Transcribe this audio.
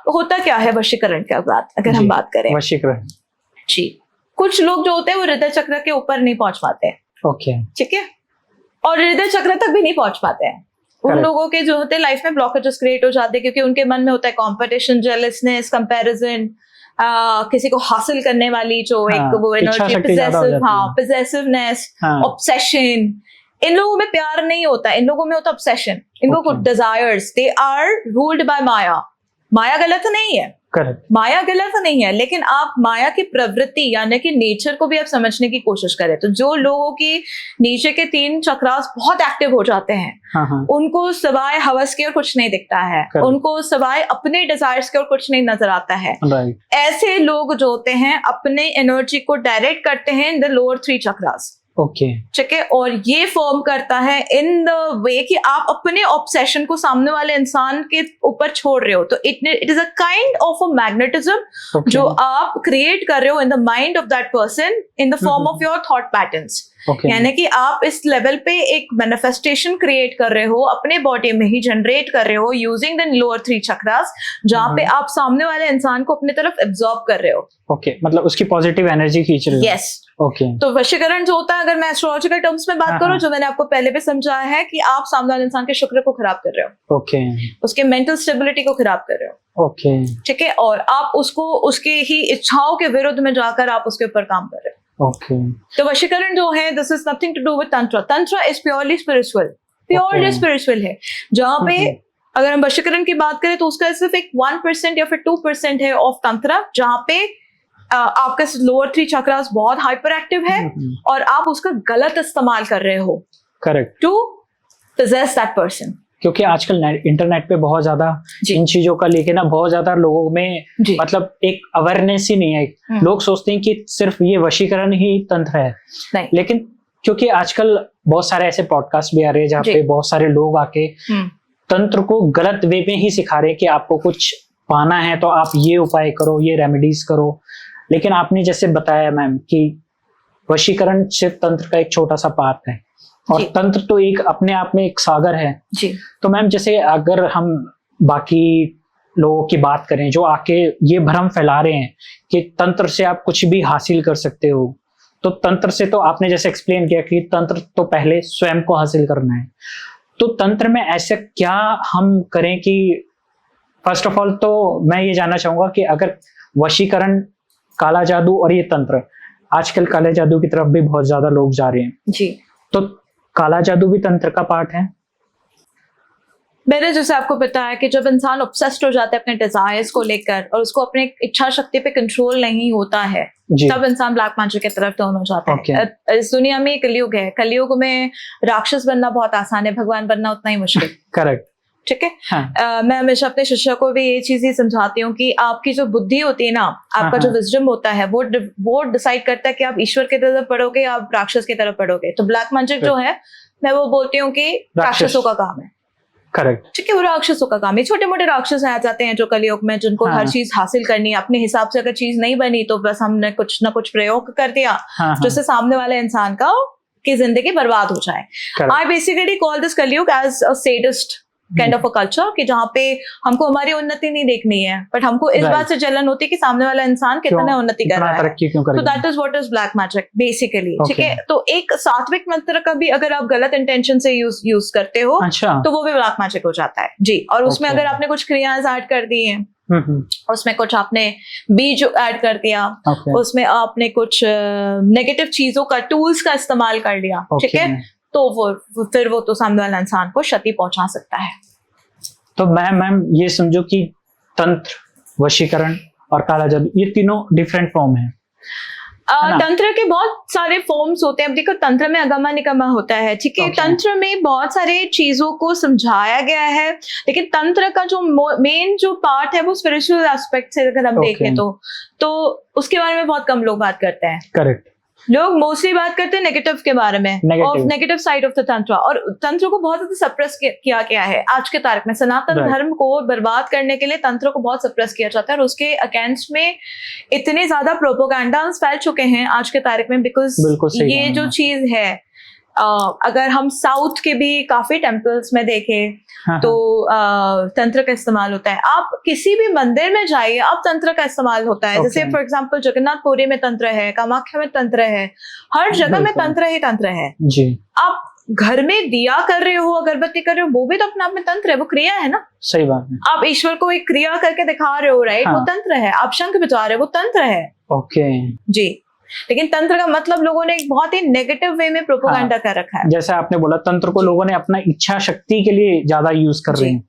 अब होता क्या है वशीकरण का बात अगर हम बात करें, वशीकरण जी, कुछ लोग जो होते हैं वो हृदय चक्र के ऊपर नहीं पहुंच पाते हैं, ओके, ठीक है, और हृदय चक्र तक भी नहीं पहुंच पाते हैं। उन लोगों के जो होते हैं लाइफ में ब्लॉकेजेस क्रिएट हो जाते हैं क्योंकि उनके मन में होता है कंपटीशन, जेलसनेस, कंपैरिजन, किसी को हासिल करने वाली जो एक वो एनर्जी, पोजेसिवनेस, ऑब्सेशन। इन लोगों में प्यार नहीं होता, इन लोगों में होता ऑब्सेशन, इनको कुछ desires, they are ruled by maya. माया गलत नहीं है, करेक्ट, माया गलत नहीं है, लेकिन आप माया की प्रवृत्ति यानी कि नेचर को भी आप समझने की कोशिश करें तो जो लोगों की नीचे के 3 चक्रास बहुत एक्टिव हो जाते हैं, उनको सिवाय हवस के और कुछ नहीं दिखता है, उनको सिवाय अपने डिजायर्स के और कुछ नहीं नजर आता है। ऐसे लोग जो होते हैं अपने एनर्जी को डायरेक्ट करते हैं in the lower 3 chakras, okay, ठीक है, और ये फॉर्म करता है इन द वे कि आप अपने ऑब्सेशन को सामने वाले इंसान के ऊपर छोड़ रहे हो, तो it is a kind of a magnetism जो आप क्रिएट कर रहे हो in the mind of that person in the form of your thought patterns. यानी कि आप इस लेवल पे एक मैनिफेस्टेशन क्रिएट कर रहे हो, अपने बॉडी में ही जनरेट कर रहे हो यूजिंग द लोअर 3 चक्रास, जहां पे आप सामने वाले इंसान को अपनी तरफ एब्जॉर्ब कर रहे हो। ओके, मतलब उसकी पॉजिटिव एनर्जी खींच रहे हो। Yes, okay. तो वशीकरण जो होता है, अगर मैं एस्ट्रोलॉजिकल टर्म्स में बात करूं, जो मैंने आपको पहले भी समझाया है कि आप सामने वाले इंसान के शुक्र को खराब कर रहे हो, ओके, उसके मेंटल स्टेबिलिटी को खराब कर रहे हो, ओके, ठीक है, और आप उसको उसकी ही इच्छाओं के विरुद्ध में जाकर आप उसके ऊपर काम कर रहे हो। ओके, तो वशीकरण जो है, this is nothing to do with tantra. Tantra is purely spiritual, purely spiritual है, जहां पे अगर हम वशीकरण की बात करें तो उसका सिर्फ एक 1% या फिर 2% है ऑफ तंत्र, जहां पे आपका लोअर 3 चक्रास बहुत हाइपर एक्टिव है और आप उसका गलत इस्तेमाल कर रहे हो, correct, to possess that person. क्योंकि आजकल इंटरनेट पे बहुत ज्यादा इन चीजों का लेके ना बहुत ज्यादा लोगों में मतलब एक अवेयरनेस ही नहीं है। लोग सोचते हैं कि सिर्फ ये वशीकरण ही तंत्र है, नहीं। लेकिन क्योंकि आजकल बहुत सारे ऐसे पॉडकास्ट भी आ रहे हैं जहाँ पे बहुत सारे लोग आके तंत्र को गलत वे में ही सिखा रहे हैं कि आपको कुछ पाना है तो आप ये उपाय करो, ये रेमेडीज करो। लेकिन आपने जैसे बताया मैम कि वशीकरण सिर्फ तंत्र का एक छोटा सा पार्ट है और तंत्र तो एक अपने आप में एक सागर है जी। तो मैम जैसे अगर हम बाकी लोगों की बात करें जो आके ये भ्रम फैला रहे हैं कि तंत्र से आप कुछ भी हासिल कर सकते हो, तो तंत्र से तो आपने जैसे एक्सप्लेन किया कि तंत्र तो पहले स्वयं को हासिल करना है, तो तंत्र में ऐसा क्या हम करें कि फर्स्ट ऑफ ऑल तो मैं ये जानना चाहूंगा कि अगर वशीकरण, काला जादू और ये तंत्र, आजकल काले जादू की तरफ भी बहुत ज्यादा लोग जा रहे हैं जी, तो काला जादू भी तंत्र का पार्ट है? मैंने जैसे आपको बताया कि जब इंसान ऑब्सेस्ड हो जाता है अपने डिजायर्स को लेकर और उसको अपने इच्छा शक्ति पे कंट्रोल नहीं होता है, तब इंसान ब्लैक मैजिक की तरफ टर्न हो जाता है। इस दुनिया में कलयुग है, कलयुग में राक्षस बनना बहुत आसान है, भगवान बनना उतना ही मुश्किल। करेक्ट, ठीक है। हाँ। मैं हमेशा अपने शिष्य को भी ये चीज ही समझाती हूँ कि आपकी जो बुद्धि होती है ना, आपका जो विजडम होता है, वो डिसाइड करता है कि आप ईश्वर की तरफ पढ़ोगे या आप राक्षस की तरफ पढ़ोगे। तो ब्लैक मैजिक जो है, मैं वो बोलती हूँ कि राक्षसों का काम है। करेक्ट, ठीक है, वो राक्षसों का काम है। छोटे मोटे राक्षस आ जाते हैं जो कलयुग में, जिनको हर चीज हासिल करनी है, अपने हिसाब से अगर चीज नहीं बनी तो बस हमने कुछ ना कुछ प्रयोग कर दिया जिससे सामने वाले इंसान की जिंदगी बर्बाद हो जाए। I basically call this Kalyug as a sadist kind of a culture, कि जहाँ पे हमको हमारी उन्नति नहीं देखनी है, बट हमको इस बात से जलन होती है कि सामने वाला इंसान कितना उन्नति कर रहा है। तो that is what is black magic basically. ठीक है, तो एक सात्विक मंत्र का भी अगर आप गलत इंटेंशन से यूज करते हो तो वो भी ब्लैक मैजिक हो जाता है जी। और उसमें अगर आपने कुछ क्रियाएं ऐड कर दी हैं, उसमें कुछ आपने बीज ऐड कर दिया, उसमें आपने कुछ नेगेटिव चीजों का, टूल्स का इस्तेमाल कर लिया, ठीक है, तो वो तो सामने वाले इंसान को क्षति पहुंचा सकता है। तो मैम ये समझो कि तंत्र, वशीकरण और काला जादू ये तीनों डिफरेंट फॉर्म है। तंत्र के बहुत सारे फॉर्म्स होते हैं। अब देखो, तंत्र में अगमा निगमा होता है, ठीक है। तंत्र में बहुत सारे चीजों को समझाया गया है, लेकिन तंत्र का जो मेन जो पार्ट है वो स्पिरिचुअल एस्पेक्ट से अगर हम देखें तो उसके बारे में बहुत कम लोग बात करते हैं। करेक्ट, लोग मोस्टली बात करते हैं नेगेटिव के बारे में, of negative side of the तंत्र, और तंत्र को बहुत ज्यादा सप्रेस किया गया है आज के तारीख में। सनातन धर्म को बर्बाद करने के लिए तंत्र को बहुत सप्रेस किया जाता है और उसके अगेंस्ट में इतने ज्यादा प्रोपोगंडास फैल चुके हैं आज के तारीख में, बिकॉज ये जो चीज है अगर हम साउथ के भी काफी टेम्पल्स में देखें तो तंत्र का इस्तेमाल होता है। आप किसी भी मंदिर में जाइए, आप तंत्र का इस्तेमाल होता है। जैसे फॉर एग्जांपल जगन्नाथपुरी में तंत्र है, कामाख्या में तंत्र है, हर जगह में तंत्र ही तंत्र है जी। आप घर में दिया कर रहे हो, अगरबत्ती कर रहे हो, वो भी तो अपने आप में तंत्र है, वो क्रिया है ना। सही बात है। आप ईश्वर को एक क्रिया करके दिखा रहे हो, राइट, वो तंत्र है। आप शंख बजा रहे हो, वो तंत्र है। ओके जी। लेकिन तंत्र का मतलब लोगों ने एक बहुत ही नेगेटिव वे में प्रोपेगेंडा कर रखा है। जैसे आपने बोला, तंत्र को लोगों ने अपना इच्छा शक्ति के लिए ज्यादा यूज कर रहे हैं।